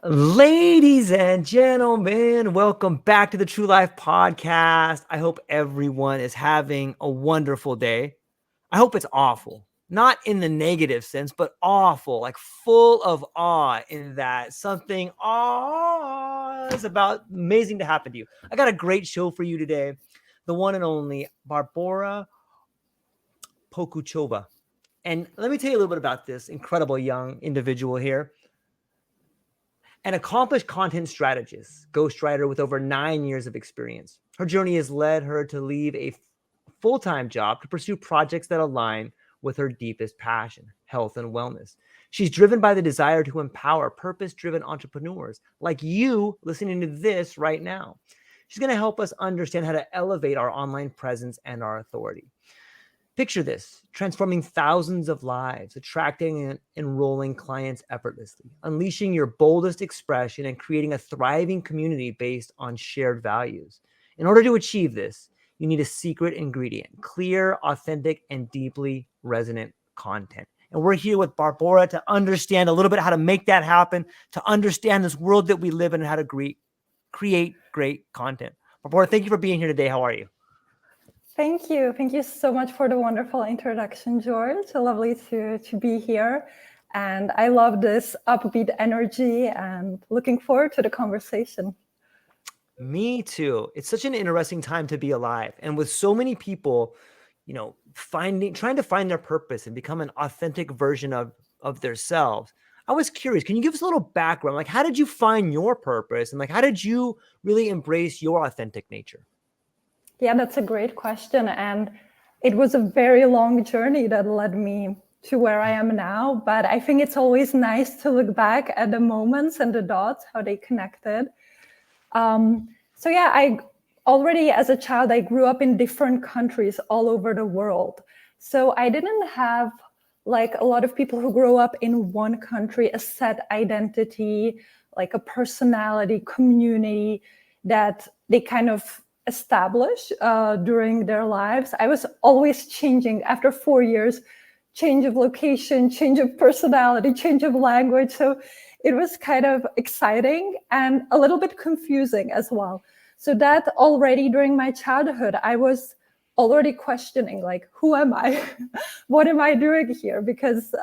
Ladies and gentlemen, welcome back to the True Life Podcast. I hope everyone is having a wonderful day. I hope it's awful, not in the negative sense, but awful, like full of awe in that something is about amazing to happen to you. I got a great show for you today. The one and only Barbora Pocuchova. And let me tell you a little bit about this incredible young individual here. An accomplished content strategist, ghostwriter with over 9 years of experience. Her journey has led her to leave a full-time job to pursue projects that align with her deepest passion, health and wellness. She's driven by the desire to empower purpose-driven entrepreneurs like you listening to this right now. She's going to help us understand how to elevate our online presence and our authority. Picture this: transforming thousands of lives, attracting and enrolling clients effortlessly, unleashing your boldest expression, and creating a thriving community based on shared values. In order to achieve this, you need a secret ingredient: clear, authentic, and deeply resonant content. And we're here with Barbora to understand a little bit how to make that happen, to understand this world that we live in and how to create great content. Barbora, thank you for being here today. How are you? Thank you. Thank you so much for the wonderful introduction, George. Lovely to be here. And I love this upbeat energy and looking forward to the conversation. Me too. It's such an interesting time to be alive. And with so many people, trying to find their purpose and become an authentic version of themselves. I was curious, can you give us a little background? Like, how did you find your purpose? And how did you really embrace your authentic nature? Yeah, that's a great question. And it was a very long journey that led me to where I am now. But I think it's always nice to look back at the moments and the dots, how they connected. I already as a child, I grew up in different countries all over the world. So I didn't have, like a lot of people who grow up in one country, a set identity, like a personality, community that they kind of establish during their lives. I was always changing after 4 years, change of location, change of personality, change of language. So it was kind of exciting and a little bit confusing as well. So that already during my childhood, I was already questioning, like, who am I? What am I doing here? Because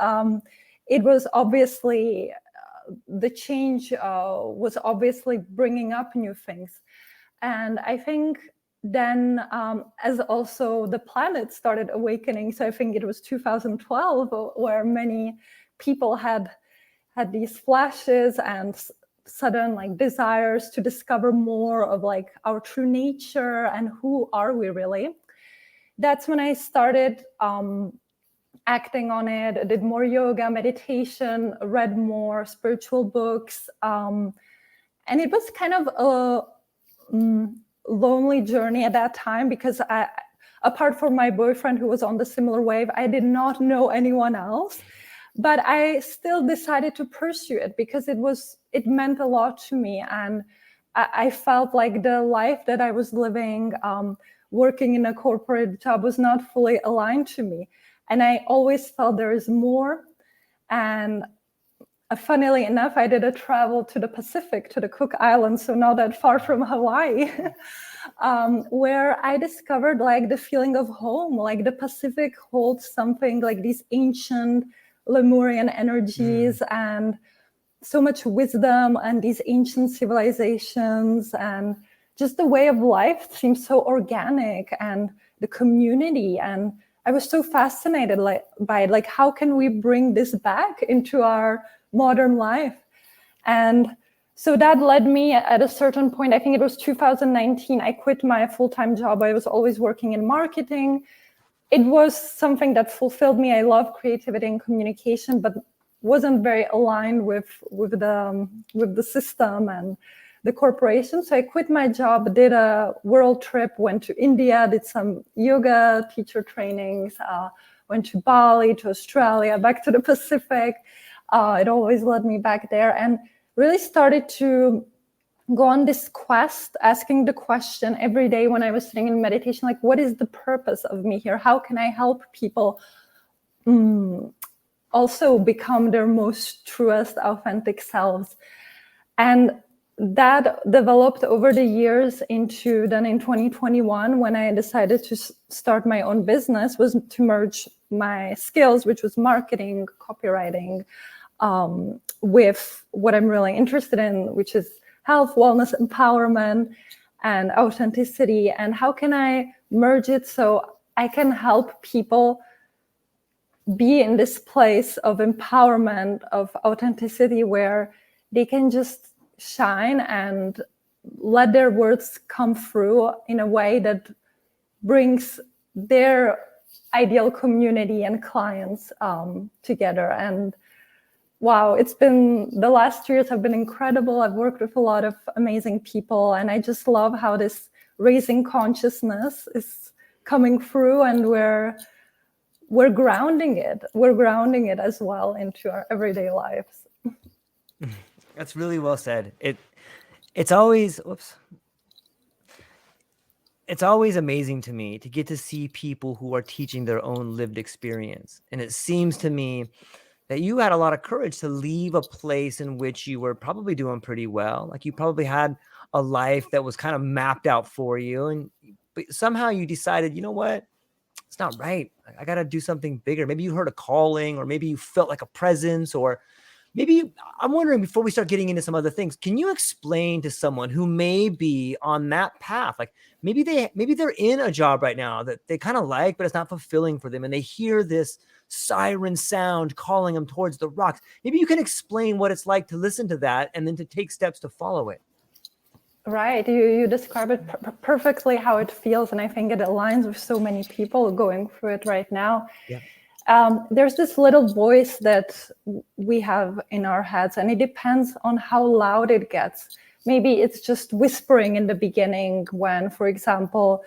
it was obviously, the change was obviously bringing up new things. And I think then as also the planet started awakening, so I think it was 2012 where many people had these flashes and sudden desires to discover more of our true nature and who are we really. That's when I started acting on it, did more yoga, meditation, read more spiritual books. And it was kind of a lonely journey at that time because apart from my boyfriend who was on the similar wave, I did not know anyone else. But I still decided to pursue it because it meant a lot to me. And I felt like the life that I was living, working in a corporate job, was not fully aligned to me. And I always felt there is more. And funnily enough, I did a travel to the Pacific, to the Cook Islands, so not that far from Hawaii, where I discovered the feeling of home. Like the Pacific holds something like these ancient Lemurian energies and so much wisdom and these ancient civilizations, and just the way of life seems so organic, and the community. And I was so fascinated by it. How can we bring this back into our modern life? And so that led me at a certain point, I think it was 2019, I quit my full-time job. I was always working in marketing. It was something that fulfilled me. I love creativity and communication, but wasn't very aligned with the system and the corporation. So I quit my job, did a world trip, went to India, did some yoga teacher trainings, went to Bali, to Australia, back to the Pacific. It always led me back there, and really started to go on this quest, asking the question every day when I was sitting in meditation, what is the purpose of me here? How can I help people also become their most truest, authentic selves? And that developed over the years into then in 2021, when I decided to start my own business, was to merge my skills, which was marketing, copywriting, with what I'm really interested in, which is health, wellness, empowerment, and authenticity. And how can I merge it so I can help people be in this place of empowerment, of authenticity, where they can just shine and let their words come through in a way that brings their ideal community and clients together. And wow, the last 2 years have been incredible. I've worked with a lot of amazing people, and I just love how this raising consciousness is coming through, and we're grounding it. We're grounding it as well into our everyday lives. That's really well said. It's always amazing to me to get to see people who are teaching their own lived experience. And it seems to me that you had a lot of courage to leave a place in which you were probably doing pretty well. Like you probably had a life that was kind of mapped out for you. But somehow you decided, you know what? It's not right. I got to do something bigger. Maybe you heard a calling, or maybe you felt like a presence, or I'm wondering, before we start getting into some other things, can you explain to someone who may be on that path, like maybe they're in a job right now that they kind of like, but it's not fulfilling for them, and they hear this siren sound calling them towards the rocks. Maybe you can explain what it's like to listen to that and then to take steps to follow it. Right. You describe it perfectly how it feels. And I think it aligns with so many people going through it right now. Yeah. There's this little voice that we have in our heads, and it depends on how loud it gets. Maybe it's just whispering in the beginning when, for example,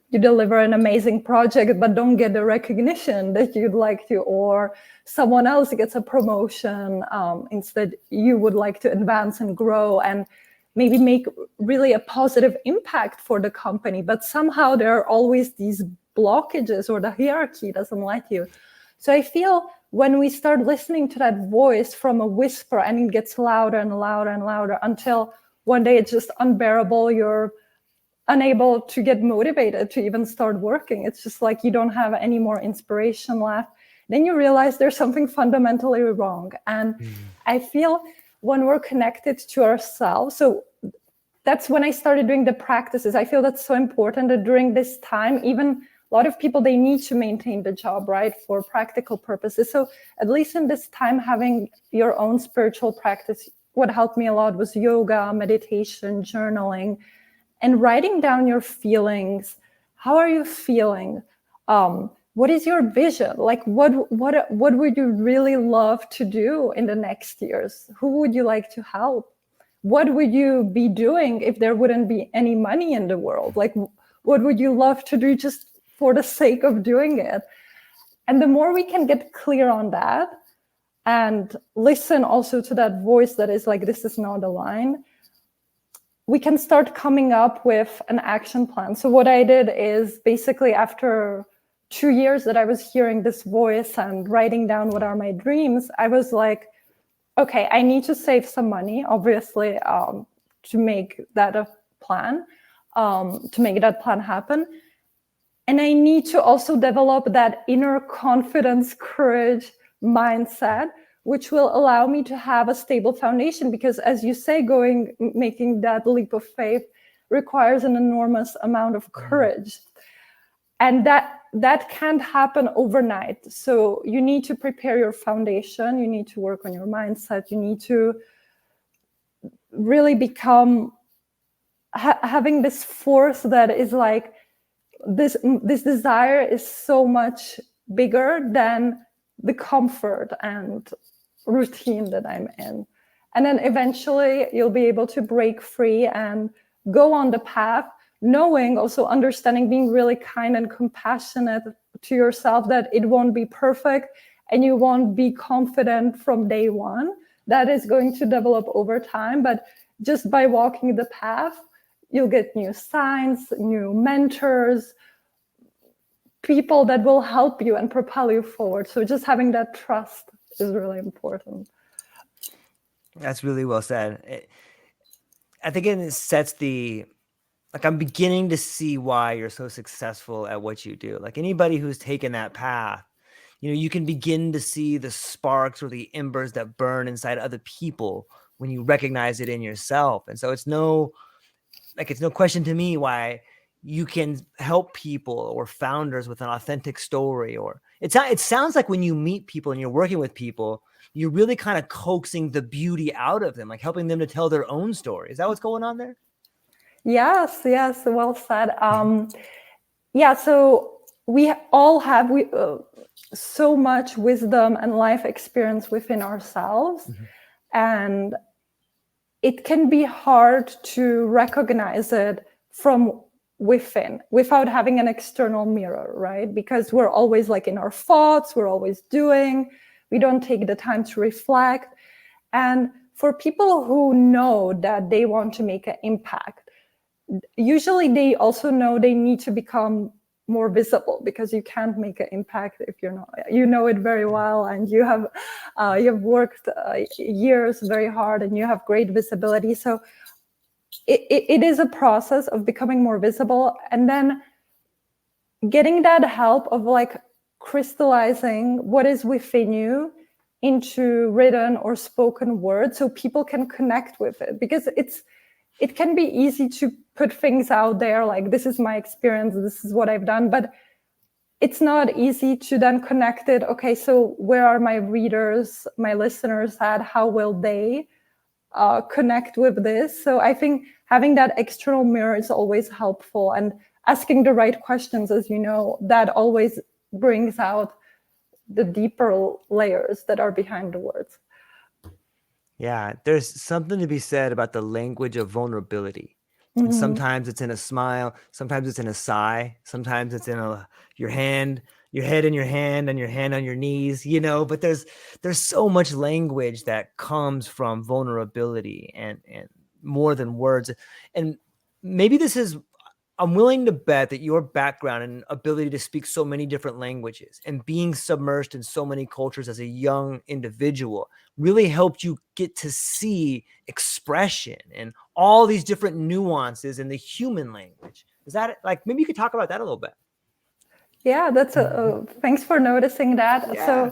you deliver an amazing project but don't get the recognition that you'd like to, or someone else gets a promotion. Instead, you would like to advance and grow and maybe make really a positive impact for the company, but somehow there are always these blockages, or the hierarchy doesn't let you. So I feel when we start listening to that voice from a whisper, and it gets louder and louder and louder until one day it's just unbearable, you're unable to get motivated to even start working. It's just like you don't have any more inspiration left. Then you realize there's something fundamentally wrong. And I feel when we're connected to ourselves, so that's when I started doing the practices. I feel that's so important that during this time, even a lot of people, they need to maintain the job, right, for practical purposes. So at least in this time, having your own spiritual practice, what helped me a lot was yoga, meditation, journaling, and writing down your feelings. How are you feeling? What is your vision? Like, what would you really love to do in the next years? Who would you like to help? What would you be doing if there wouldn't be any money in the world? Like, what would you love to do just for the sake of doing it? And the more we can get clear on that and listen also to that voice that is like, this is not aligned, we can start coming up with an action plan. So what I did is basically, after 2 years that I was hearing this voice and writing down what are my dreams, I was like, okay, I need to save some money, obviously, to make that a plan, to make that plan happen. And I need to also develop that inner confidence, courage, mindset, which will allow me to have a stable foundation. Because as you say, making that leap of faith requires an enormous amount of courage. And that can't happen overnight. So you need to prepare your foundation. You need to work on your mindset. You need to really become having this force that is like, this desire is so much bigger than the comfort and routine that I'm in. And then eventually you'll be able to break free and go on the path, knowing, also understanding, being really kind and compassionate to yourself, that it won't be perfect and you won't be confident from day one. That is going to develop over time, but just by walking the path, you'll get new signs, new mentors, people that will help you and propel you forward. So just having that trust is really important. That's really well said. I think it sets like I'm beginning to see why you're so successful at what you do. Like anybody who's taken that path, you can begin to see the sparks or the embers that burn inside other people when you recognize it in yourself. And so it's no question to me why you can help people or founders with an authentic story. Or it sounds like when you meet people and you're working with people, you're really kind of coaxing the beauty out of them, like helping them to tell their own story. Is that what's going on there? Yes, yes, well said. Yeah, so we all have so much wisdom and life experience within ourselves. Mm-hmm. And it can be hard to recognize it from within without having an external mirror, right? Because we're always like in our thoughts, we're always doing, we don't take the time to reflect. And for people who know that they want to make an impact, usually they also know they need to become more visible, because you can't make an impact if you're not, you know it very well, and you have worked years very hard and you have great visibility. So it is a process of becoming more visible, and then getting that help of like crystallizing what is within you into written or spoken words so people can connect with it. Because it can be easy to put things out there like, this is my experience, this is what I've done, but it's not easy to then connect it. Okay, so where are my readers, my listeners at? How will they connect with this? So I think having that external mirror is always helpful, and asking the right questions, as you know, that always brings out the deeper layers that are behind the words. Yeah, there's something to be said about the language of vulnerability. Mm-hmm. And sometimes it's in a smile, sometimes it's in a sigh, sometimes it's in your head in your hand and your hand on your knees, but there's so much language that comes from vulnerability and more than words. And maybe I'm willing to bet that your background and ability to speak so many different languages and being submerged in so many cultures as a young individual really helped you get to see expression and all these different nuances in the human language. Is that like, maybe you could talk about that a little bit? Yeah, that's thanks for noticing that. Yeah.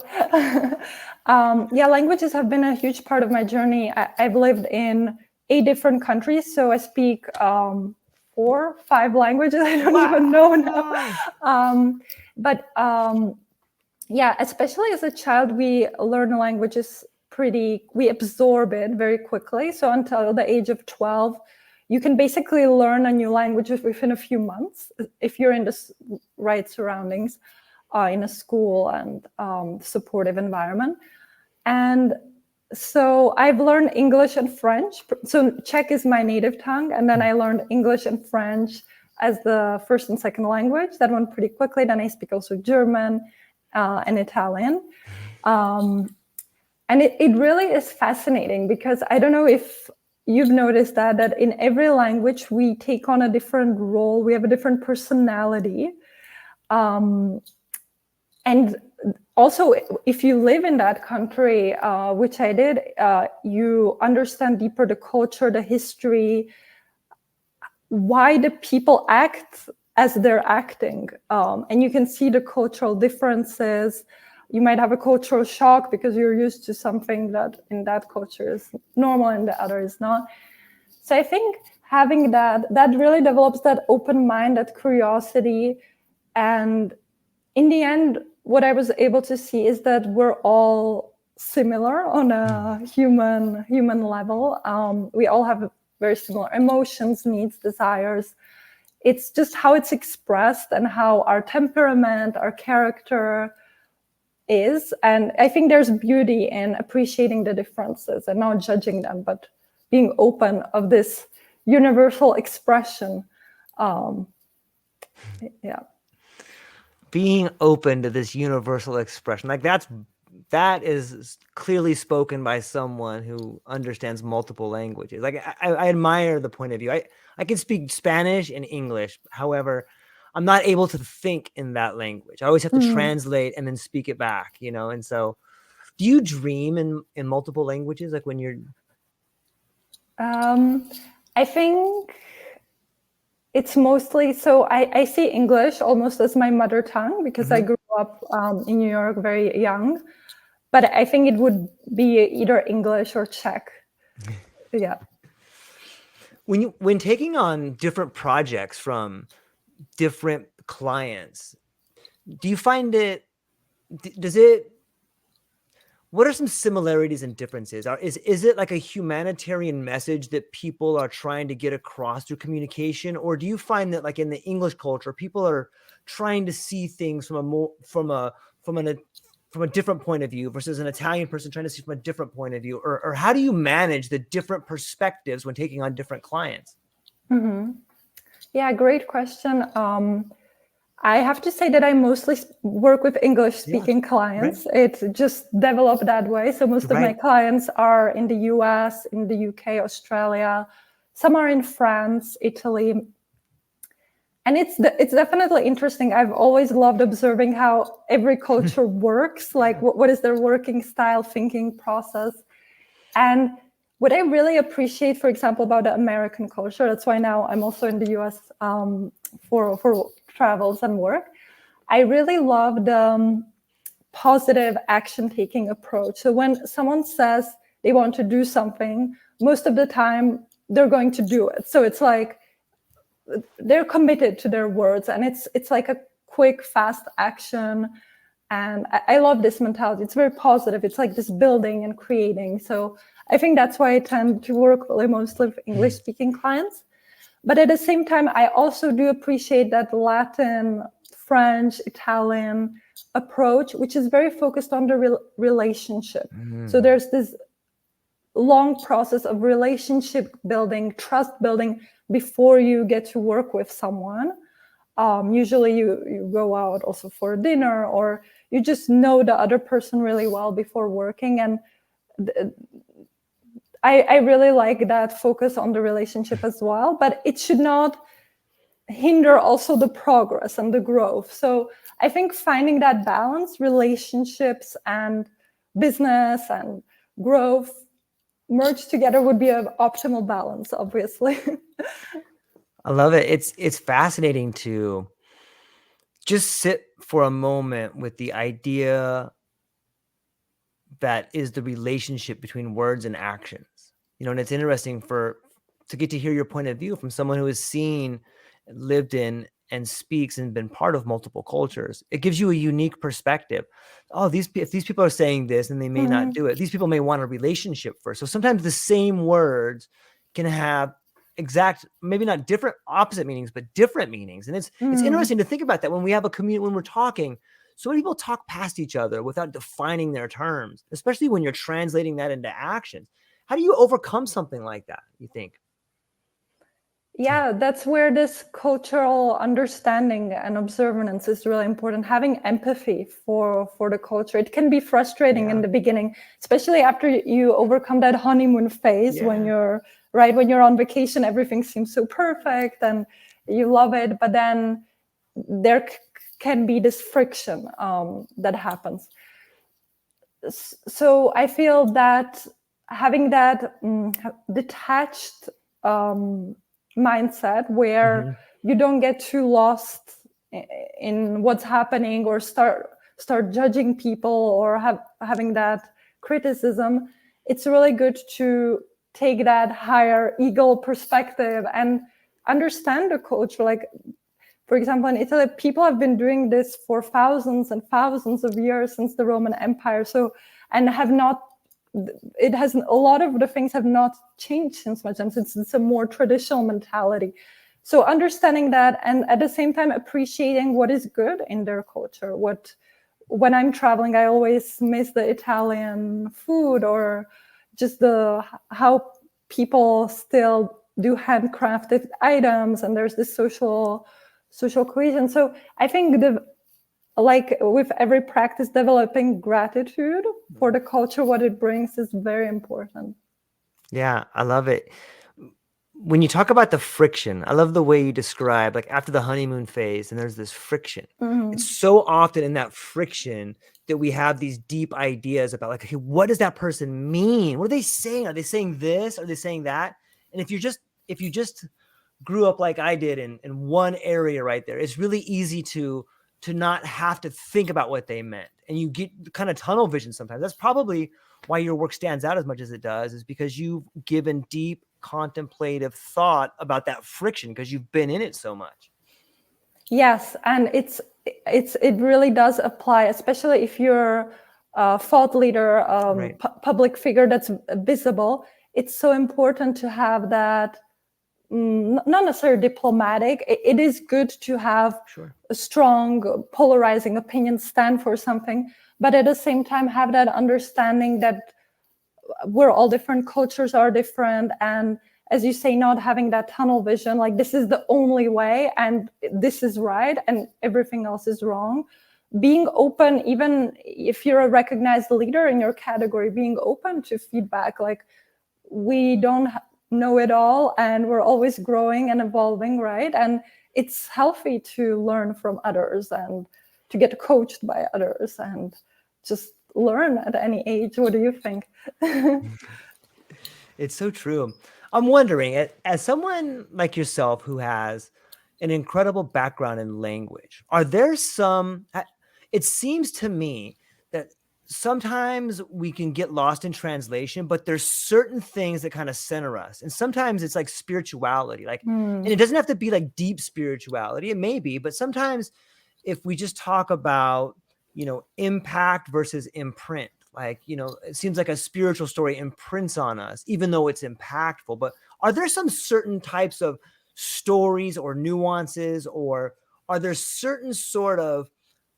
So, languages have been a huge part of my journey. I've lived in 8 different countries, so I speak 4, 5 languages. I don't even know now. Especially as a child, we learn languages we absorb it very quickly. So until the age of 12, you can basically learn a new language within a few months if you're in the right surroundings, in a school and supportive environment. And so I've learned English and French. So Czech is my native tongue. And then I learned English and French as the first and second language. That one pretty quickly. Then I speak also German and Italian. And it really is fascinating, because I don't know if you've noticed that in every language we take on a different role. We have a different personality. And also, if you live in that country, which I did, you understand deeper the culture, the history, why the people act as they're acting. And you can see the cultural differences. You might have a cultural shock because you're used to something that in that culture is normal and the other is not. So I think having that really develops that open mind, that curiosity. And in the end, what I was able to see is that we're all similar on a human level. We all have very similar emotions, needs, desires. It's just how it's expressed and how our temperament, our character is. And I think there's beauty in appreciating the differences and not judging them, but being open of this universal expression. Being open to this universal expression, like that is clearly spoken by someone who understands multiple languages. Like I admire the point of view. I can speak Spanish and English. However, I'm not able to think in that language. I always have to translate and then speak it back, And so do you dream in multiple languages? Like when you're I think it's mostly, so I see English almost as my mother tongue because I grew up in New York very young. But I think it would be either English or Czech. Yeah. When taking on different projects from different clients, do you find what are some similarities and differences? Is it like a humanitarian message that people are trying to get across through communication? Or do you find that like in the English culture, people are trying to see things from a different point of view versus an Italian person trying to see from a different point of view? Or how do you manage the different perspectives when taking on different clients? Mm-hmm. Yeah, great question. I have to say that I mostly work with English-speaking clients. Right. It just developed that way. So most of my clients are in the US, in the UK, Australia. Some are in France, Italy. And it's definitely interesting. I've always loved observing how every culture works, like what is their working style, thinking process. And what I really appreciate, for example, about the American culture, that's why now I'm also in the US for travels and work. I really love the positive action-taking approach. So when someone says they want to do something, most of the time they're going to do it. So it's like they're committed to their words, and it's like a quick, fast action. And I love this mentality. It's very positive. It's like this building and creating. So I think that's why I tend to work really mostly with English-speaking clients. But at the same time, I also do appreciate that Latin, French, Italian approach, which is very focused on the relationship. So there's this long process of relationship building, trust building before you get to work with someone. Usually you go out also for dinner, or you just know the other person really well before working. And I really like that focus on the relationship as well, but it should not hinder also the progress and the growth. So I think finding that balance, relationships and business and growth merged together would be an optimal balance, obviously. I love it. It's fascinating to just sit for a moment with the idea that is the relationship between words and actions. And it's interesting to get to hear your point of view from someone who has seen, lived in, and speaks and been part of multiple cultures. It gives you a unique perspective. Oh, if these people are saying this and they may not do it, these people may want a relationship first. So sometimes the same words can have maybe not different opposite meanings, but different meanings. And it's interesting to think about that when we have a community, when we're talking. So many people talk past each other without defining their terms, especially when you're translating that into actions. How do you overcome something like that, you think? Yeah, that's where this cultural understanding and observance is really important. Having empathy for the culture. It can be frustrating in the beginning, especially after you overcome that honeymoon phase when you're on vacation, everything seems so perfect and you love it. But then there can be this friction that happens. So I feel that having that detached mindset where you don't get too lost in what's happening or start judging people or having that criticism, it's really good to take that higher ego perspective and understand the culture. Like, for example, in Italy, people have been doing this for thousands and thousands of years since the Roman Empire. So, and have not, it has, a lot of the things have not changed since much. And it's a more traditional mentality. So understanding that, and at the same time appreciating what is good in their culture. When I'm traveling, I always miss the Italian food, or just how people still do handcrafted items, and there's this social cohesion. So I think like with every practice, developing gratitude for the culture, what it brings, is very important. Yeah, I love it. When you talk about the friction, I love the way you describe, like after the honeymoon phase and there's this friction. It's so often in that friction that we have these deep ideas about, like, okay, what does that person mean? What are they saying? Are they saying this? Are they saying that? And if you just grew up like I did in one area right there, it's really easy to not have to think about what they meant. And you get kind of tunnel vision sometimes. That's probably why your work stands out as much as it does, is because you've given deep contemplative thought about that friction because you've been in it so much. Yes, and it really does apply, especially if you're a thought leader, Right. public figure that's visible. It's so important to have that, not necessarily diplomatic. It is good to have Sure. a strong, polarizing opinion, stand for something, but at the same time have that understanding that we're all different, cultures are different, and as you say, not having that tunnel vision, like this is the only way and this is right and everything else is wrong. Being open, even if you're a recognized leader in your category, being open to feedback, like we don't know it all and we're always growing and evolving, right? And it's healthy to learn from others and to get coached by others and just learn at any age. What do you think? It's so true. I'm wondering, as someone like yourself who has an incredible background in language, are there some, it seems to me that sometimes we can get lost in translation, but there's certain things that kind of center us. And sometimes it's like spirituality, like, and it doesn't have to be like deep spirituality. It may be, but sometimes if we just talk about, impact versus imprint, like, it seems like a spiritual story imprints on us, even though it's impactful. But are there some certain types of stories or nuances, or are there certain sort of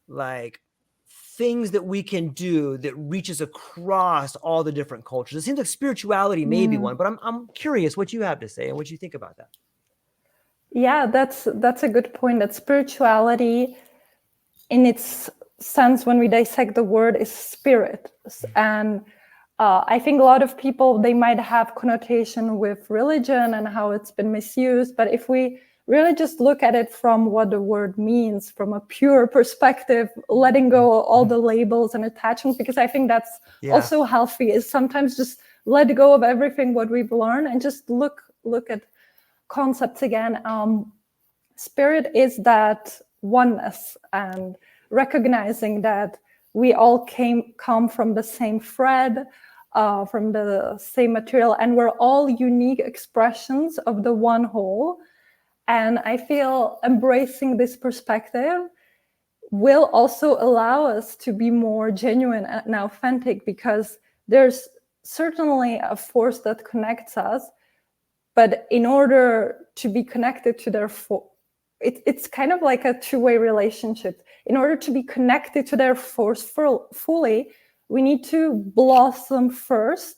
like things that we can do that reaches across all the different cultures? It seems like spirituality may be one, but I'm curious what you have to say and what you think about that. Yeah, that's a good point. That spirituality, in its sense, when we dissect the word, is spirit. And I think a lot of people, they might have connotation with religion and how it's been misused. But if we really just look at it from what the word means, from a pure perspective, letting go of all the labels and attachments, because I think that's also healthy, is sometimes just let go of everything what we've learned and just look at concepts again. Spirit is that oneness and recognizing that we all come from the same thread, from the same material, and we're all unique expressions of the one whole. And I feel embracing this perspective will also allow us to be more genuine and authentic, because there's certainly a force that connects us. But in order to be connected to their it's kind of like a two-way relationship. In order to be connected to their force fully, we need to blossom first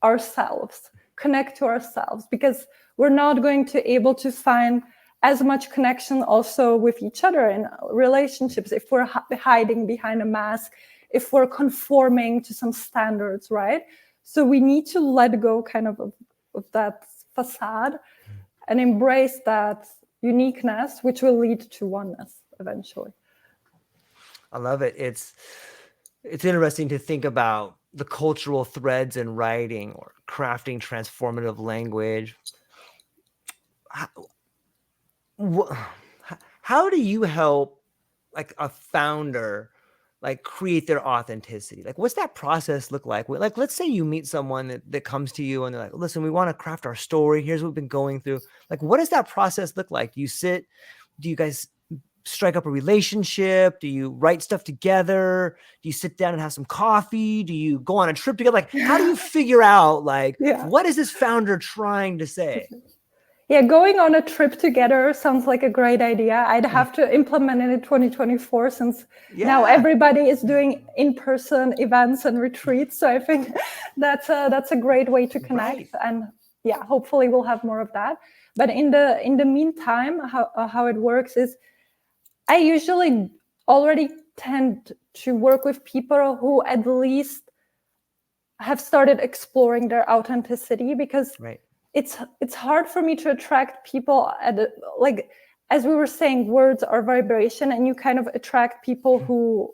ourselves, connect to ourselves, because we're not going to able to find as much connection also with each other in relationships if we're hiding behind a mask, if we're conforming to some standards, right? So we need to let go kind of that facade and embrace that uniqueness, which will lead to oneness eventually. I love it. It's interesting to think about the cultural threads in writing or crafting transformative language. How do you help like a founder like create their authenticity? Like, what's that process look like? Like, let's say you meet someone that comes to you and they're like, listen, we want to craft our story. Here's what we've been going through. Like, what does that process look like? Do you guys strike up a relationship? Do you write stuff together? Do you sit down and have some coffee? Do you go on a trip together? Like, how do you figure out like, what is this founder trying to say? Yeah, going on a trip together sounds like a great idea. I'd have to implement it in 2024 since now everybody is doing in-person events and retreats. So I think that's a great way to connect. Right. And yeah, hopefully we'll have more of that. But in the meantime, how it works is I usually already tend to work with people who at least have started exploring their authenticity, because it's hard for me to attract people as we were saying, words are vibration, and you kind of attract people who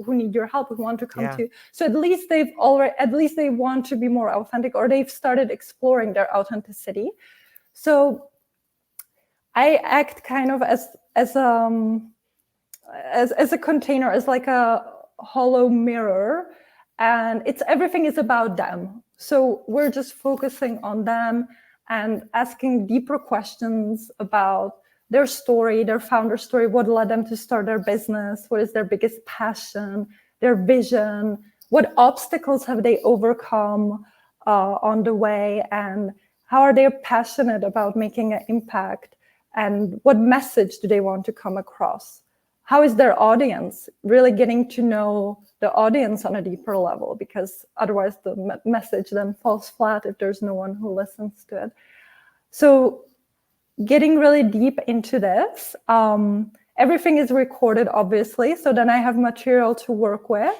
need your help, who want to come to you. So at least they want to be more authentic, or they've started exploring their authenticity. So I act kind of as a container, as like a hollow mirror, and everything is about them. So we're just focusing on them and asking deeper questions about their story, their founder story, what led them to start their business, what is their biggest passion, their vision, what obstacles have they overcome on the way, and how are they passionate about making an impact, and what message do they want to come across? How is their audience? Really getting to know the audience on a deeper level, because otherwise the message then falls flat if there's no one who listens to it. So getting really deep into this, everything is recorded, obviously. So then I have material to work with.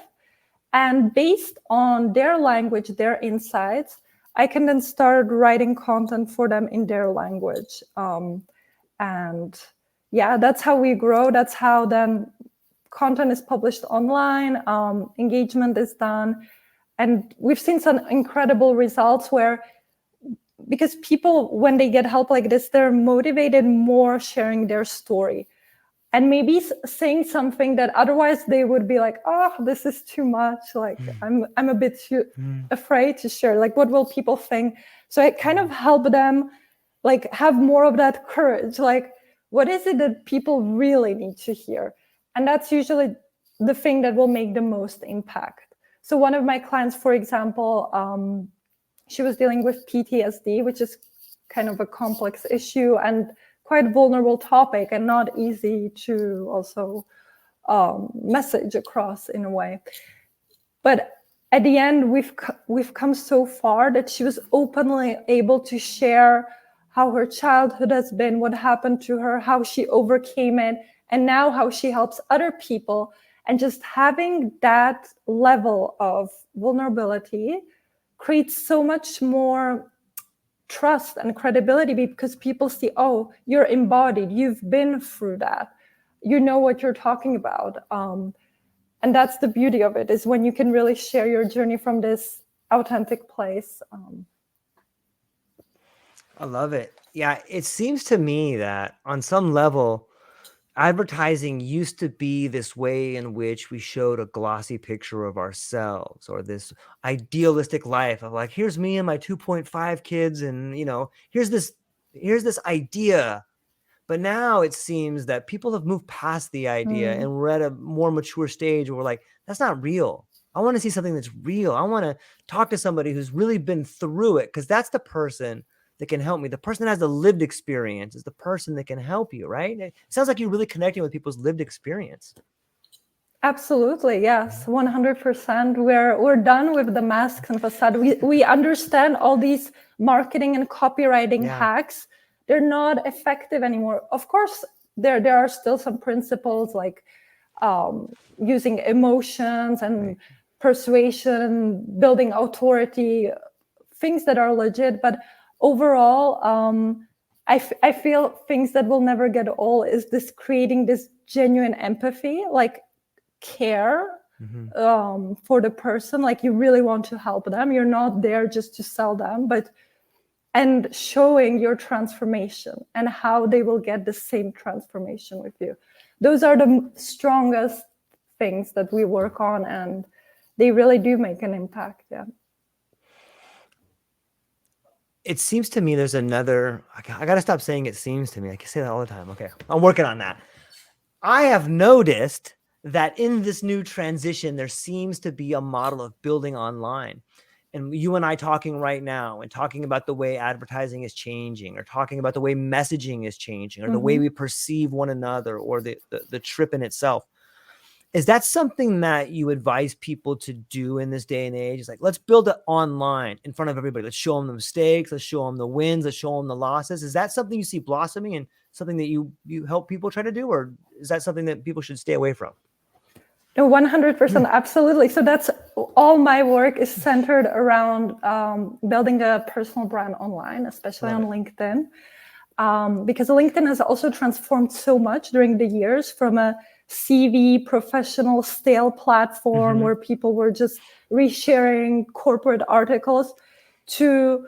And based on their language, their insights, I can then start writing content for them in their language. And yeah, that's how we grow. That's how then content is published online, engagement is done. And we've seen some incredible results where, because people, when they get help like this, they're motivated more sharing their story and maybe saying something that otherwise they would be like, oh, this is too much. Like, I'm a bit too afraid to share. Like, what will people think? So I kind of help them like have more of that courage. Like, what is it that people really need to hear? And that's usually the thing that will make the most impact. So one of my clients, for example, she was dealing with PTSD, which is kind of a complex issue and quite vulnerable topic, and not easy to also message across in a way. But at the end, we've come so far that she was openly able to share how her childhood has been, what happened to her, how she overcame it, and now how she helps other people. And just having that level of vulnerability creates so much more trust and credibility, because people see, oh, you're embodied, you've been through that, you know what you're talking about. And that's the beauty of it, is when you can really share your journey from this authentic place. I love it. Yeah, it seems to me that on some level, advertising used to be this way in which we showed a glossy picture of ourselves, or this idealistic life of like, here's me and my 2.5 kids, and here's this idea. But now it seems that people have moved past the idea and we're at a more mature stage where we're like, that's not real. I want to see something that's real. I want to talk to somebody who's really been through it, because that's the person that can help me. The person that has the lived experience is the person that can help you, right? It sounds like you're really connecting with people's lived experience. Absolutely, yes, 100%. We're done with the masks and facade. We understand all these marketing and copywriting hacks. They're not effective anymore. Of course, there are still some principles like using emotions and persuasion, building authority, things that are legit. But overall, I feel things that will never get old is this creating this genuine empathy, like care for the person. Like, you really want to help them. You're not there just to sell them, and showing your transformation and how they will get the same transformation with you. Those are the strongest things that we work on, and they really do make an impact. Yeah. It seems to me there's another, I got to stop saying it seems to me. I can say that all the time. Okay. I'm working on that. I have noticed that in this new transition, there seems to be a model of building online. And you and I talking right now and talking about the way advertising is changing, or talking about the way messaging is changing, or the way we perceive one another, or the trip in itself. Is that something that you advise people to do in this day and age? It's like, let's build it online in front of everybody. Let's show them the mistakes. Let's show them the wins. Let's show them the losses. Is that something you see blossoming and something that you help people try to do? Or is that something that people should stay away from? No, 100%, absolutely. So that's all my work is centered around building a personal brand online, especially on LinkedIn. because LinkedIn has also transformed so much during the years from a CV professional stale platform where people were just resharing corporate articles to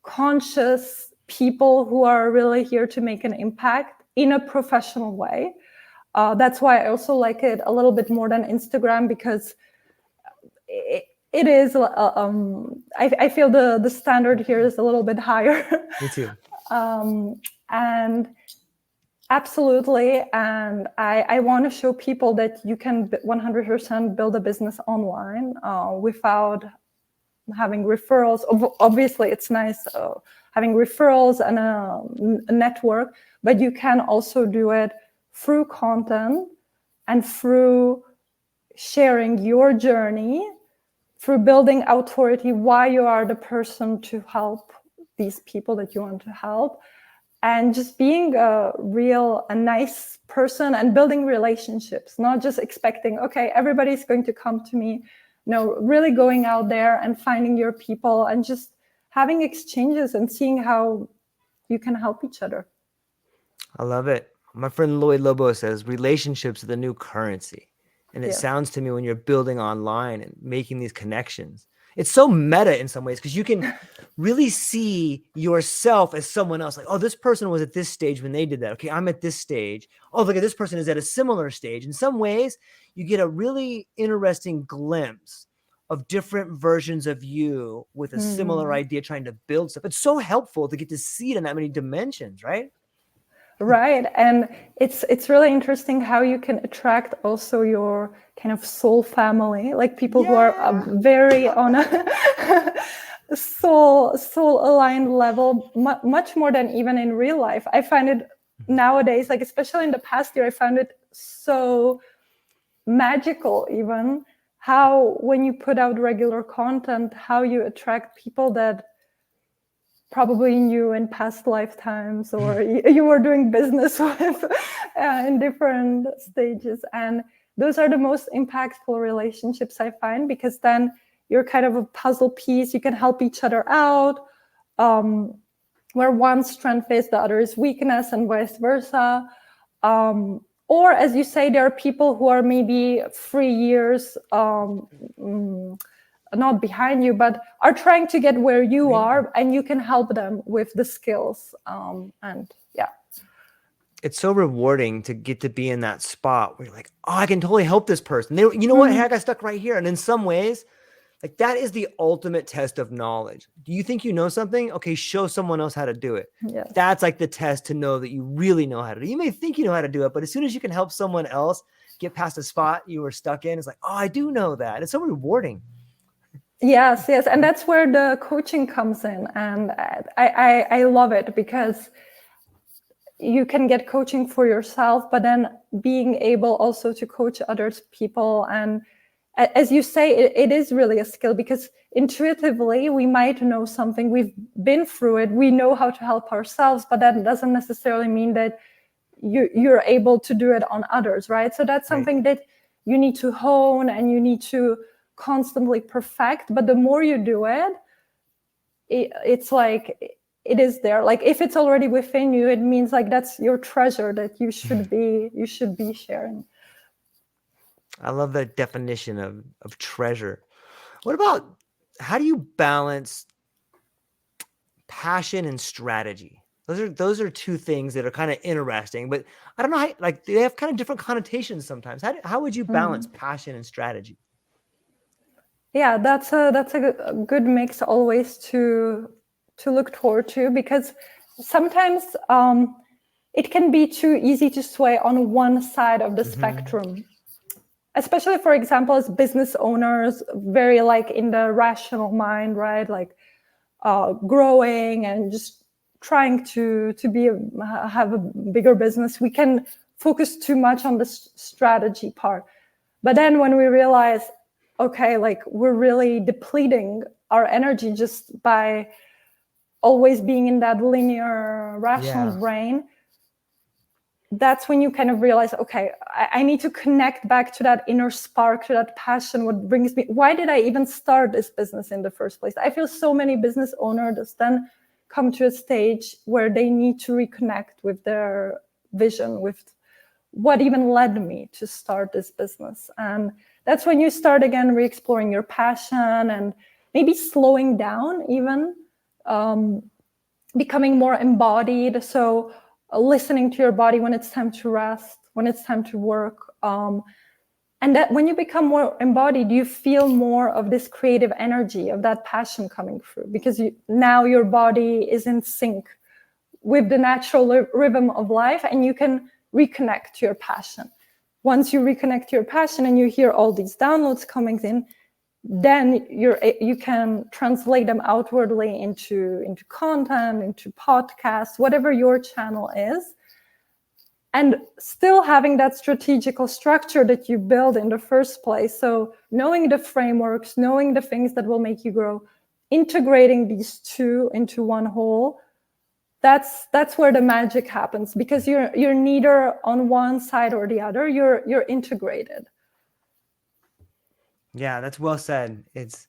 conscious people who are really here to make an impact in a professional way. That's why I also like it a little bit more than Instagram, because it is, I feel the standard here is a little bit higher. Me too. And absolutely. And I want to show people that you can 100% build a business online without having referrals. Obviously, it's nice having referrals and a network, but you can also do it through content and through sharing your journey, through building authority, why you are the person to help these people that you want to help, and just being a nice person and building relationships, not just expecting, okay, everybody's going to come to me. No, really going out there and finding your people and just having exchanges and seeing how you can help each other. I love it. My friend Lloyd Lobo says relationships are the new currency. And it sounds to me, when you're building online and making these connections, it's so meta in some ways, because you can really see yourself as someone else. Like, oh, this person was at this stage when they did that. Okay, I'm at this stage. Oh, look at this person is at a similar stage. In some ways, you get a really interesting glimpse of different versions of you with a similar idea, trying to build stuff. It's so helpful to get to see it in that many dimensions, right? Right. And it's really interesting how you can attract also your kind of soul family, like people who are very on a soul aligned level, much more than even in real life. I find it nowadays, like especially in the past year, I found it so magical, even how when you put out regular content, how you attract people that probably knew in past lifetimes, or you were doing business with in different stages. And those are the most impactful relationships, I find, because then you're kind of a puzzle piece. You can help each other out, where one strength is, the other is weakness, and vice versa. Or as you say, there are people who are maybe 3 years not behind you, but are trying to get where you are, and you can help them with the skills. And it's so rewarding to get to be in that spot where you're like, oh, I can totally help this person. You know what? Hey, I got stuck right here. And in some ways, like, that is the ultimate test of knowledge. Do you think you know something? Okay, show someone else how to do it. Yes. That's like the test to know that you really know how to do it. You may think you know how to do it, but as soon as you can help someone else get past a spot you were stuck in, it's like, oh, I do know that. It's so rewarding. Yes. And that's where the coaching comes in. And I love it, because you can get coaching for yourself, but then being able also to coach other people. And as you say, it is really a skill, because intuitively we might know something, we've been through it, we know how to help ourselves, but that doesn't necessarily mean that you're able to do it on others, right? So that's something that you need to hone and you need to constantly perfect. But the more you do it, it's like it is there. Like, if it's already within you, it means like that's your treasure that you should be sharing. I love that definition of treasure. What about, how do you balance passion and strategy? Those are two things that are kind of interesting, but I don't know how, like, they have kind of different connotations sometimes. How would you balance passion and strategy? Yeah, that's a good mix always to look toward to, because sometimes it can be too easy to sway on one side of the spectrum, especially, for example, as business owners, very like in the rational mind, right? Like growing and just trying to have a bigger business. We can focus too much on the strategy part. But then when we realize, okay, like we're really depleting our energy just by always being in that linear rational brain, that's when you kind of realize, okay, I need to connect back to that inner spark, to that passion, what brings me, why did I even start this business in the first place? I feel so many business owners then come to a stage where they need to reconnect with their vision, with what even led me to start this business. And that's when you start again re-exploring your passion and maybe slowing down even, becoming more embodied. So listening to your body when it's time to rest, when it's time to work. And that when you become more embodied, you feel more of this creative energy, of that passion coming through, because now your body is in sync with the natural rhythm of life, and you can reconnect to your passion. Once you reconnect to your passion and you hear all these downloads coming in, then you can translate them outwardly into content, into podcasts, whatever your channel is, and still having that strategical structure that you build in the first place. So knowing the frameworks, knowing the things that will make you grow, integrating these two into one whole, that's where the magic happens, because you're neither on one side or the other, you're integrated. Yeah, that's well said. It's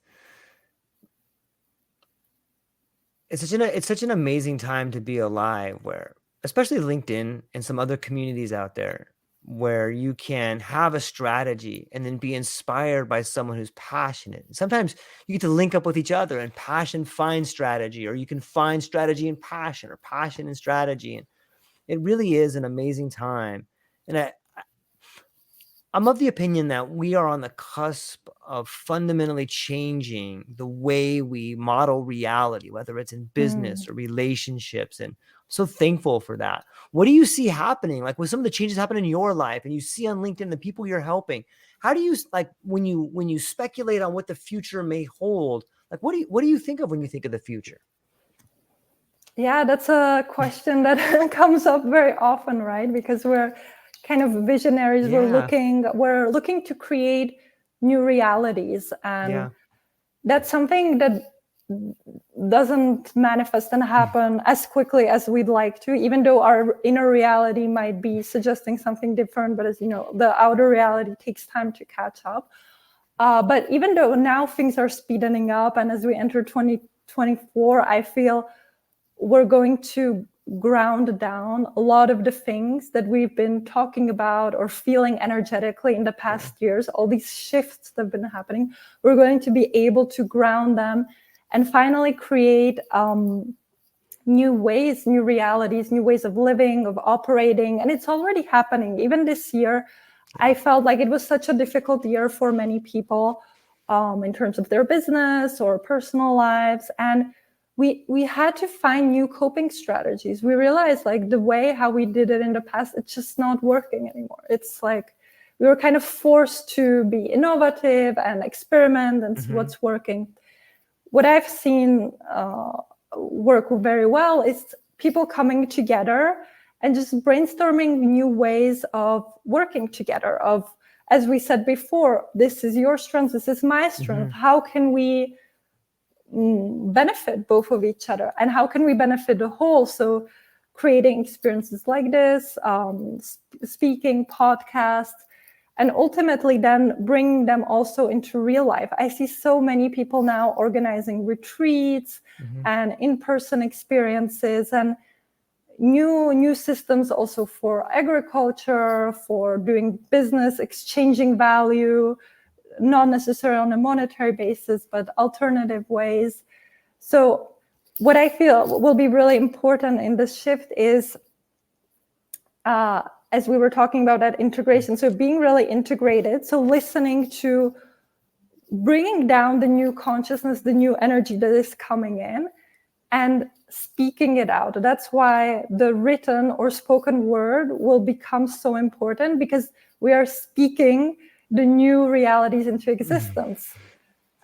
such an amazing time to be alive, where especially LinkedIn and some other communities out there, where you can have a strategy and then be inspired by someone who's passionate. Sometimes you get to link up with each other, and passion finds strategy, or you can find strategy in passion, or passion in strategy. And it really is an amazing time. And I'm of the opinion that we are on the cusp of fundamentally changing the way we model reality, whether it's in business or relationships. And I'm so thankful for that. What do you see happening? Like with some of the changes happening in your life, and you see on LinkedIn the people you're helping, how do you, like, when you speculate on what the future may hold, like what do you think of when you think of the future? Yeah, that's a question that comes up very often, right? Because we're kind of visionaries. Yeah. We're looking to create new realities, and Yeah. that's something that doesn't manifest and happen as quickly as we'd like to, even though our inner reality might be suggesting something different. But as you know, the outer reality takes time to catch up. But even though now things are speeding up, and as we enter 2024, I feel we're going to ground down a lot of the things that we've been talking about or feeling energetically in the past years, all these shifts that have been happening. We're going to be able to ground them and finally create new ways, new realities, new ways of living, of operating. And it's already happening. Even this year, I felt like it was such a difficult year for many people in terms of their business or personal lives. And we had to find new coping strategies. We realized like the way how we did it in the past, it's just not working anymore. It's like we were kind of forced to be innovative and experiment and see what's working. What I've seen work very well is people coming together and just brainstorming new ways of working together, of, as we said before, this is your strength, this is my strength. How can we benefit both of each other, and how can we benefit the whole? So creating experiences like this, speaking, podcasts, and ultimately then bring them also into real life. I see so many people now organizing retreats and in-person experiences, and new systems also for agriculture, for doing business, exchanging value, not necessarily on a monetary basis, but alternative ways. So what I feel will be really important in this shift is, as we were talking about, that integration. So being really integrated, so listening to bringing down the new consciousness, the new energy that is coming in, and speaking it out. That's why the written or spoken word will become so important, because we are speaking the new realities into existence.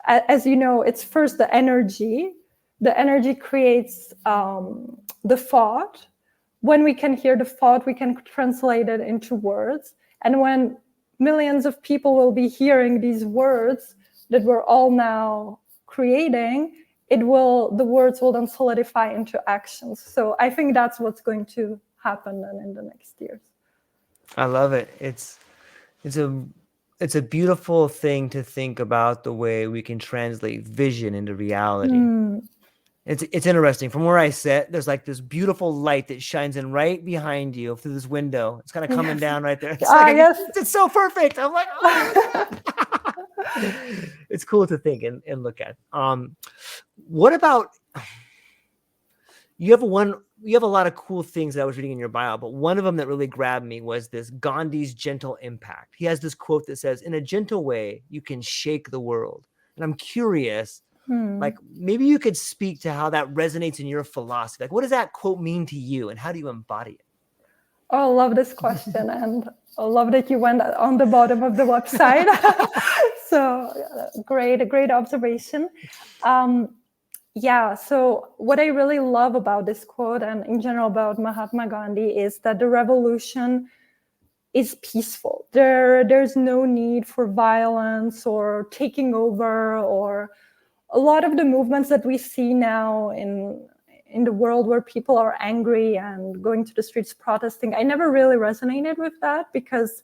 As you know, it's first the energy. The energy creates the thought. When we can hear the thought, we can translate it into words. And when millions of people will be hearing these words that we're all now creating, the words will then solidify into actions. So I think that's what's going to happen then in the next years. I love it. It's a beautiful thing to think about, the way we can translate vision into reality. It's interesting. From where I sit, there's like this beautiful light that shines in right behind you through this window. It's kind of coming Yes. down right there. It's Ah, like yes. it's so perfect. I'm like, oh, look at that. It's cool to think and look at. What about you have a lot of cool things that I was reading in your bio, but one of them that really grabbed me was this Gandhi's gentle impact. He has this quote that says, "In a gentle way, you can shake the world." And I'm curious, like maybe you could speak to how that resonates in your philosophy. Like, what does that quote mean to you, and how do you embody it? Oh, I love this question, and I love that you went on the bottom of the website. So great observation. Yeah, so what I really love about this quote and in general about Mahatma Gandhi is that the revolution is peaceful. There's no need for violence or taking over, or a lot of the movements that we see now in the world where people are angry and going to the streets protesting. I never really resonated with that because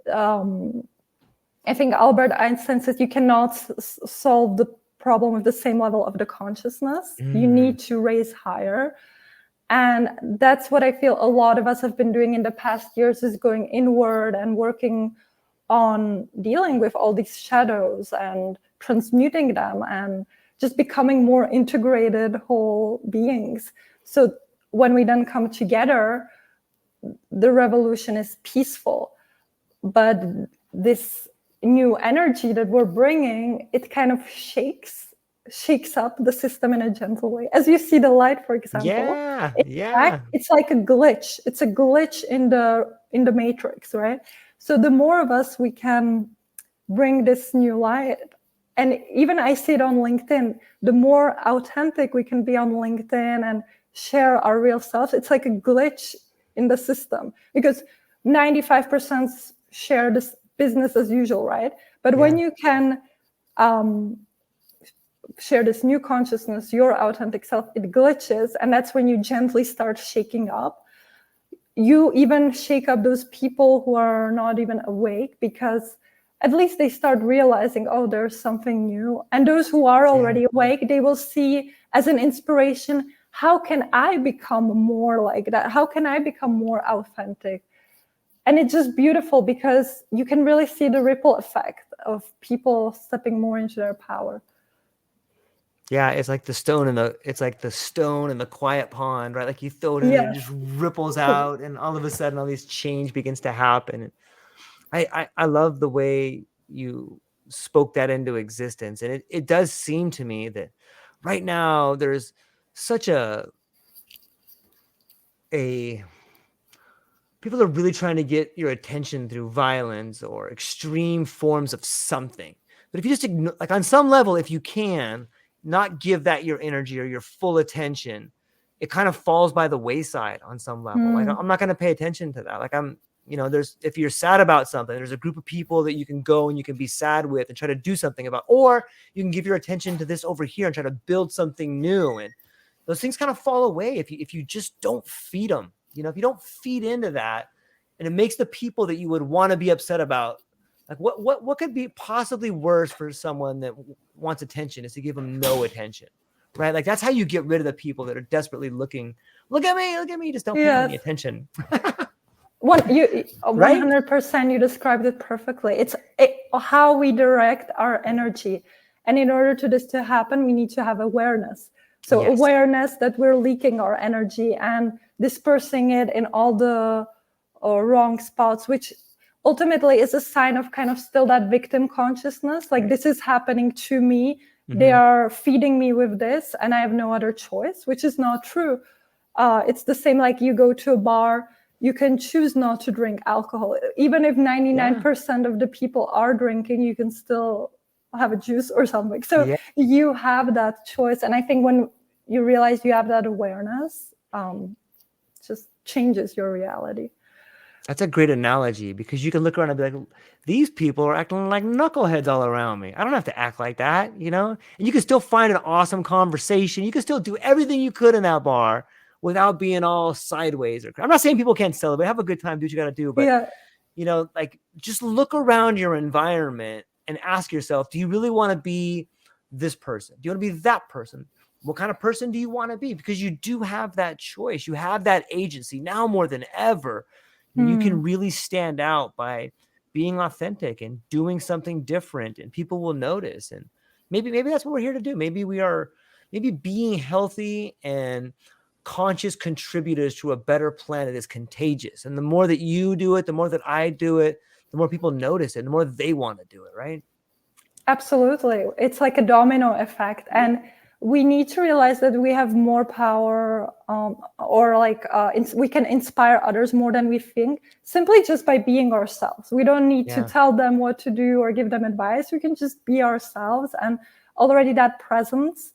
I think Albert Einstein says you cannot solve the problem with the same level of the consciousness. You need to raise higher. And that's what I feel a lot of us have been doing in the past years, is going inward and working on dealing with all these shadows and transmuting them and just becoming more integrated whole beings. So when we then come together, the revolution is peaceful. But this new energy that we're bringing, it kind of shakes up the system in a gentle way. As you see the light, for example, it's like a glitch. It's a glitch in the matrix, right? So the more of us we can bring this new light, and even I see it on LinkedIn, the more authentic we can be on LinkedIn and share our real selves, it's like a glitch in the system, because 95% share this business as usual, right? But when you can share this new consciousness, your authentic self, it glitches, and that's when you gently start shaking up. You even shake up those people who are not even awake, because at least they start realizing, oh, there's something new. And those who are already awake, they will see as an inspiration, how can I become more like that? How can I become more authentic? And it's just beautiful because you can really see the ripple effect of people stepping more into their power. Yeah, it's like the stone in the quiet pond, right? Like you throw it in and it just ripples out, and all of a sudden all this change begins to happen. And I love the way you spoke that into existence. And it does seem to me that right now there's such a people are really trying to get your attention through violence or extreme forms of something. But if you just ignore, like on some level, if you can not give that your energy or your full attention, it kind of falls by the wayside on some level. Like I'm not going to pay attention to that. Like if you're sad about something, there's a group of people that you can go and you can be sad with and try to do something about, or you can give your attention to this over here and try to build something new. And those things kind of fall away if you just don't feed them. If you don't feed into that, and it makes the people that you would want to be upset about, like what could be possibly worse for someone that wants attention is to give them no attention, right? Like that's how you get rid of the people that are desperately looking, look at me, just don't pay any attention. 100%, you described it perfectly. It's how we direct our energy. And in order to this to happen, we need to have awareness. So awareness that we're leaking our energy and dispersing it in all the wrong spots, which ultimately is a sign of kind of still that victim consciousness. Like this is happening to me. They are feeding me with this and I have no other choice, which is not true. It's the same like you go to a bar, you can choose not to drink alcohol. Even if 99% of the people are drinking, you can still have a juice or something. So you have that choice. And I think when you realize you have that awareness, just changes your reality. That's a great analogy, because you can look around and be like, these people are acting like knuckleheads all around me. I don't have to act like that, And you can still find an awesome conversation. You can still do everything you could in that bar without being all sideways. I'm not saying people can't celebrate, have a good time, do what you got to do. But, like just look around your environment and ask yourself, do you really want to be this person? Do you want to be that person? What kind of person do you want to be? Because you do have that choice. You have that agency now more than ever. You can really stand out by being authentic and doing something different, and people will notice. And maybe that's what we're here to do. Maybe being healthy and conscious contributors to a better planet is contagious. And the more that you do it, the more that I do it, the more people notice it, the more they want to do it, right? Absolutely. It's like a domino effect. And we need to realize that we have more power, we can inspire others more than we think, simply just by being ourselves. We don't need to tell them what to do or give them advice. We can just be ourselves. And already that presence,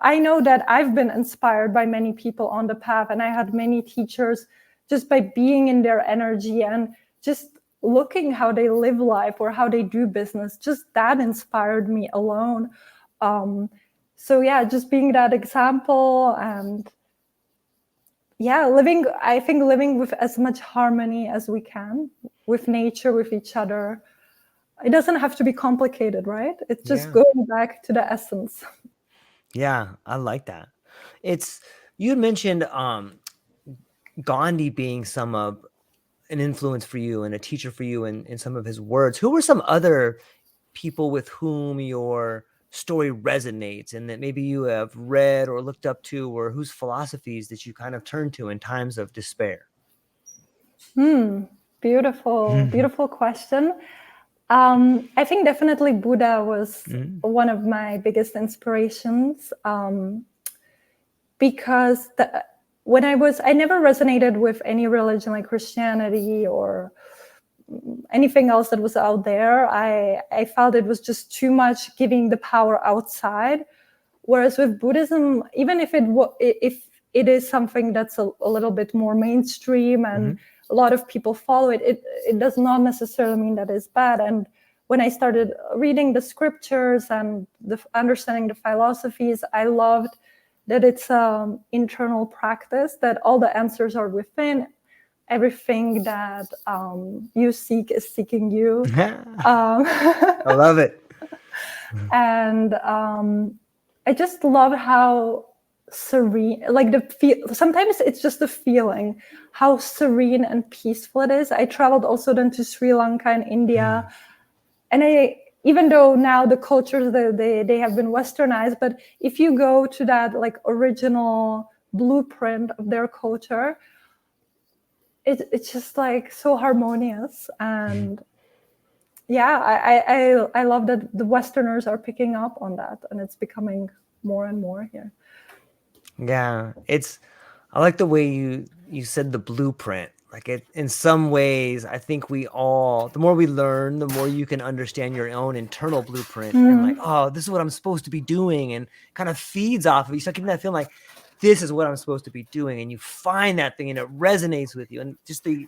I know that I've been inspired by many people on the path, and I had many teachers just by being in their energy and just looking how they live life or how they do business. Just that inspired me alone. So yeah, just being that example, and yeah, living with as much harmony as we can with nature, with each other. It doesn't have to be complicated, right? It's just going back to the essence. Yeah, I like that. You had mentioned Gandhi being an influence for you and a teacher for you in some of his words. Who were some other people with whom your story resonates and that maybe you have read or looked up to, or whose philosophies that you kind of turn to in times of despair? Beautiful question. I think definitely Buddha was one of my biggest inspirations, because I never resonated with any religion like Christianity or anything else that was out there. I felt it was just too much giving the power outside. Whereas with Buddhism, even if it is something that's a little bit more mainstream and a lot of people follow it, it does not necessarily mean that it's bad. And when I started reading the scriptures and understanding the philosophies, I loved that it's an internal practice, that all the answers are within. Everything that you seek is seeking you. I love it. And I just love how serene, like sometimes it's just the feeling, how serene and peaceful it is. I traveled also then to Sri Lanka and India. And even though now the cultures, they have been westernized, but if you go to that like original blueprint of their culture, it's just like so harmonious. And yeah, I love that the Westerners are picking up on that, and it's becoming more and more here. Yeah, I like the way you said the blueprint. Like in some ways, I think the more we learn, the more you can understand your own internal blueprint and like, oh, this is what I'm supposed to be doing, and kind of feeds off of you. You start getting that feeling like this is what I'm supposed to be doing, and you find that thing and it resonates with you. And just the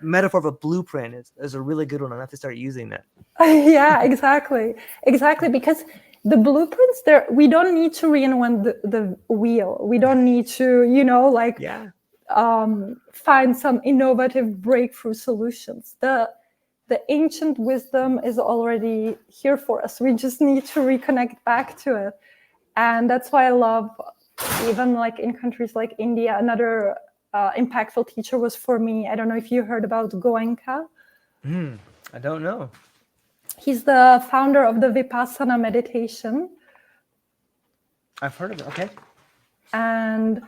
metaphor of a blueprint is a really good one. I have to start using that. Yeah, exactly. Because the blueprints there, we don't need to reinvent the wheel. We don't need to, find some innovative breakthrough solutions. The ancient wisdom is already here for us. We just need to reconnect back to it. And that's why I love, even like in countries like India, another impactful teacher was for me. I don't know if you heard about Goenka. I don't know. He's the founder of the Vipassana meditation. I've heard of it. Okay. And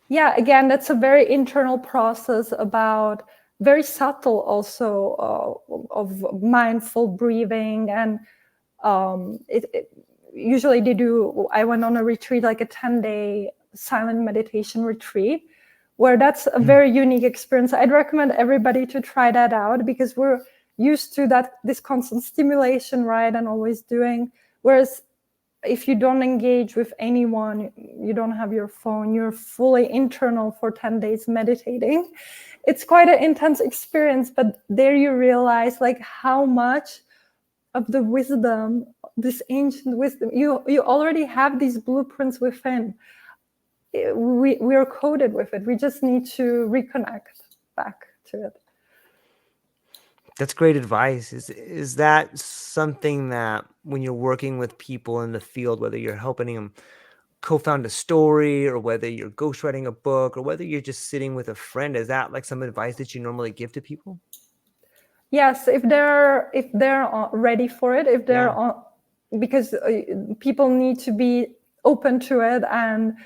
yeah, again, that's a very internal process, about very subtle also of mindful breathing. And usually I went on a retreat, like a 10-day silent meditation retreat, where that's a very unique experience. I'd recommend everybody to try that out, because we're used to this constant stimulation, right? And always doing. Whereas if you don't engage with anyone, you don't have your phone, you're fully internal for 10 days meditating. It's quite an intense experience, but there you realize like how much of the wisdom, this ancient wisdom, you already have these blueprints within. We are coded with it. We just need to reconnect back to it. That's great advice. Is that something that when you're working with people in the field, whether you're helping them co-found a story, or whether you're ghostwriting a book, or whether you're just sitting with a friend, is that like some advice that you normally give to people? Yes, if they're ready for it, if they're on, because people need to be open to it, and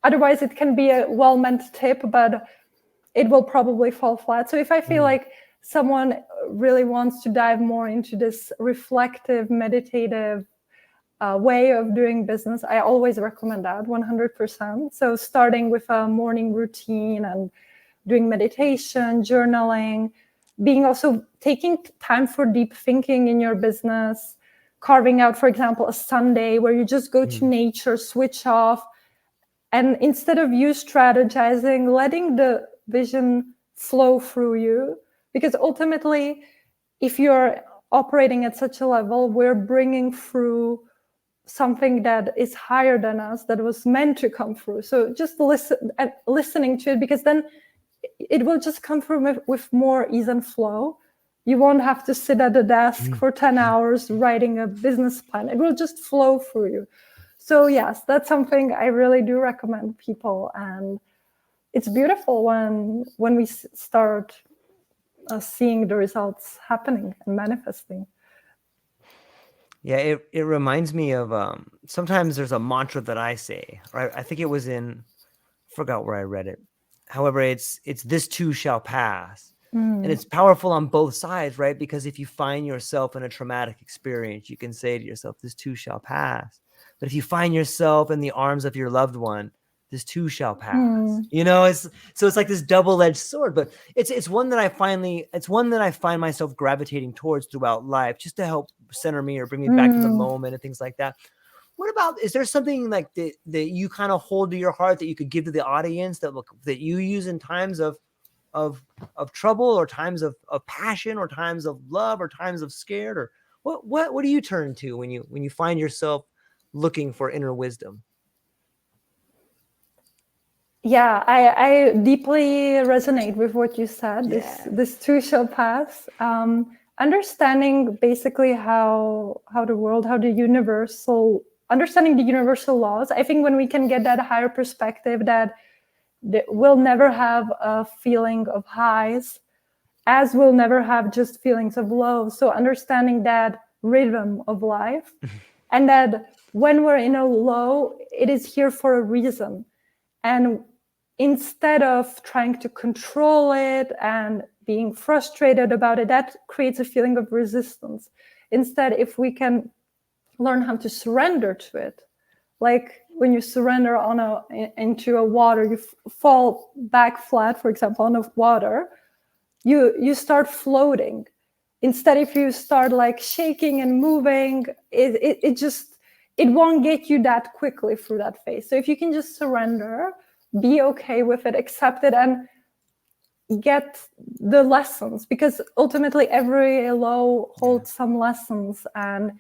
otherwise it can be a well-meant tip, but it will probably fall flat. So if I feel like someone really wants to dive more into this reflective, meditative way of doing business, I always recommend that 100%. So starting with a morning routine and doing meditation, journaling, being also taking time for deep thinking in your business, carving out, for example, a Sunday where you just go to nature, switch off, and instead of you strategizing, letting the vision flow through you. Because ultimately, if you're operating at such a level, we're bringing through something that is higher than us, that was meant to come through. So just listening to it, because then it will just come through with more ease and flow. You won't have to sit at a desk for 10 hours writing a business plan. It will just flow through you. So yes, that's something I really do recommend people. And it's beautiful when we start seeing the results happening and manifesting. Yeah, it reminds me of sometimes there's a mantra that I say, right? I think it was forgot where I read it. However, it's this too shall pass. And it's powerful on both sides, right? Because if you find yourself in a traumatic experience, you can say to yourself, this too shall pass. But if you find yourself in the arms of your loved one, this too shall pass. You know, it's like this double-edged sword, but it's one that I find myself gravitating towards throughout life, just to help center me or bring me back to the moment and things like that. What about, is there something like that you kind of hold to your heart that you could give to the audience that you use in times of trouble, or times of passion, or times of love, or times of scared, or what do you turn to when you find yourself looking for inner wisdom? Yeah, I deeply resonate with what you said. Yeah. This too shall pass. Understanding basically how the universal, understanding the universal laws. I think when we can get that higher perspective, that we'll never have a feeling of highs, as we'll never have just feelings of low. So understanding that rhythm of life, and that when we're in a low, it is here for a reason. And instead of trying to control it and being frustrated about it, that creates a feeling of resistance. Instead, if we can learn how to surrender to it, like when you surrender into a water, you fall back flat, for example, on a water, you start floating. Instead, if you start like shaking and moving, it won't get you that quickly through that phase. So if you can just surrender, be okay with it, accept it, and get the lessons, because ultimately every low holds some lessons, and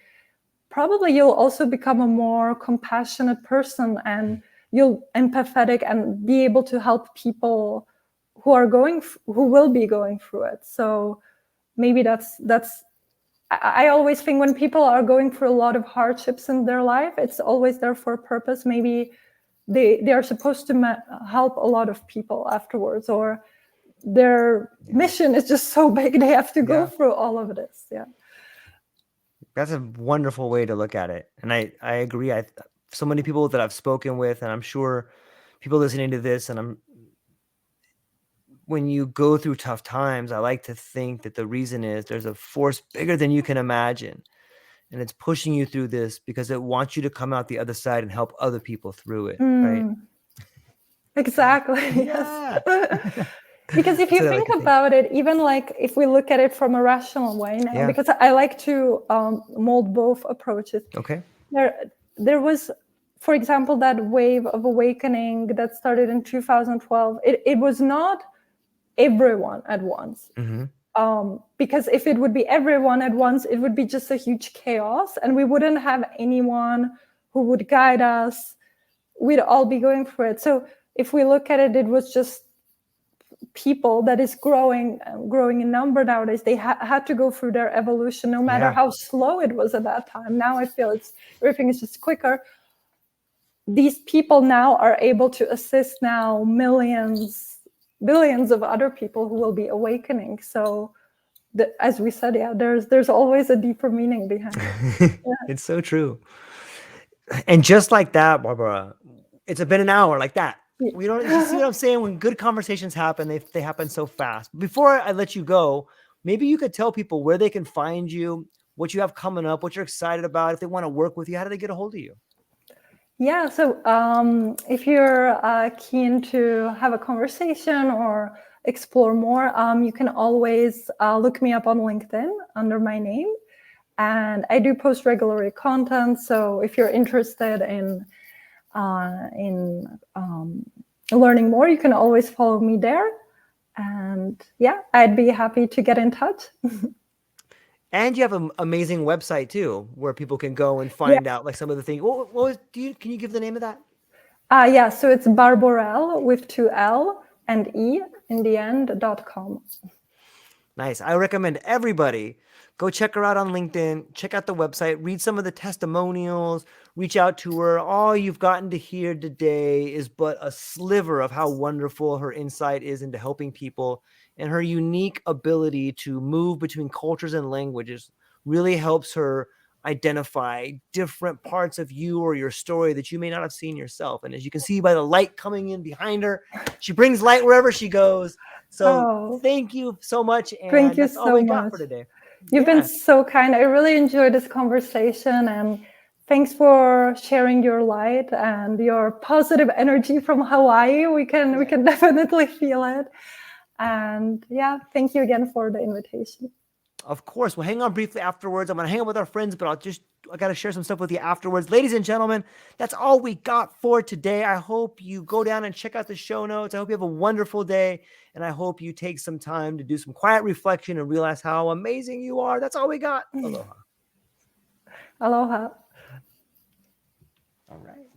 probably you'll also become a more compassionate person, and you'll empathetic and be able to help people who will be going through it. So maybe that's I always think when people are going through a lot of hardships in their life, it's always there for a purpose. Maybe they are supposed to help a lot of people afterwards, or their mission is just so big they have to go through all of this. Yeah, that's a wonderful way to look at it, and I agree. So many people that I've spoken with, and I'm sure people listening to this, and when you go through tough times, I like to think that the reason is there's a force bigger than you can imagine, and it's pushing you through this because it wants you to come out the other side and help other people through it, right? Exactly. Yeah. Yes. Because if you think about it, even like if we look at it from a rational way now, because I like to mold both approaches. Okay. There was, for example, that wave of awakening that started in 2012. It was not everyone at once. Because if it would be everyone at once, it would be just a huge chaos, and we wouldn't have anyone who would guide us. We'd all be going through it. So if we look at it, it was just people that is growing in number nowadays. They had to go through their evolution, no matter how slow it was at that time. Now I feel everything is just quicker. these people now are able to assist now millions, billions of other people who will be awakening. So as we said, yeah, there's always a deeper meaning behind it. Yeah. It's so true. And just like that, Barbara, it's been an hour like that. We don't, you see what I'm saying? When good conversations happen, they happen so fast. Before I let you go, maybe you could tell people where they can find you, what you have coming up, what you're excited about. If they want to work with you, how do they get a hold of you? Yeah, so if you're keen to have a conversation or explore more, you can always look me up on LinkedIn under my name. And I do post regularly content. So if you're interested in learning more, you can always follow me there. And yeah, I'd be happy to get in touch. And you have an amazing website too, where people can go and find out like some of the things. Can you give the name of that? Yeah, so it's Barborel with 2 L and E in the end.com. Nice. I recommend everybody go check her out on LinkedIn, check out the website, read some of the testimonials, reach out to her. All you've gotten to hear today is but a sliver of how wonderful her insight is into helping people, and her unique ability to move between cultures and languages really helps her identify different parts of you or your story that you may not have seen yourself. And as you can see by the light coming in behind her, she brings light wherever she goes. So thank you so much. And thank you that's all we got for today. You've been so kind. I really enjoyed this conversation, and thanks for sharing your light and your positive energy from Hawaii. We can definitely feel it. And yeah, thank you again for the invitation. Of course. We'll hang on briefly afterwards. I'm going to hang out with our friends, but I got to share some stuff with you afterwards. Ladies and gentlemen, that's all we got for today. I hope you go down and check out the show notes. I hope you have a wonderful day, and I hope you take some time to do some quiet reflection and realize how amazing you are. That's all we got. Aloha. Aloha. All right.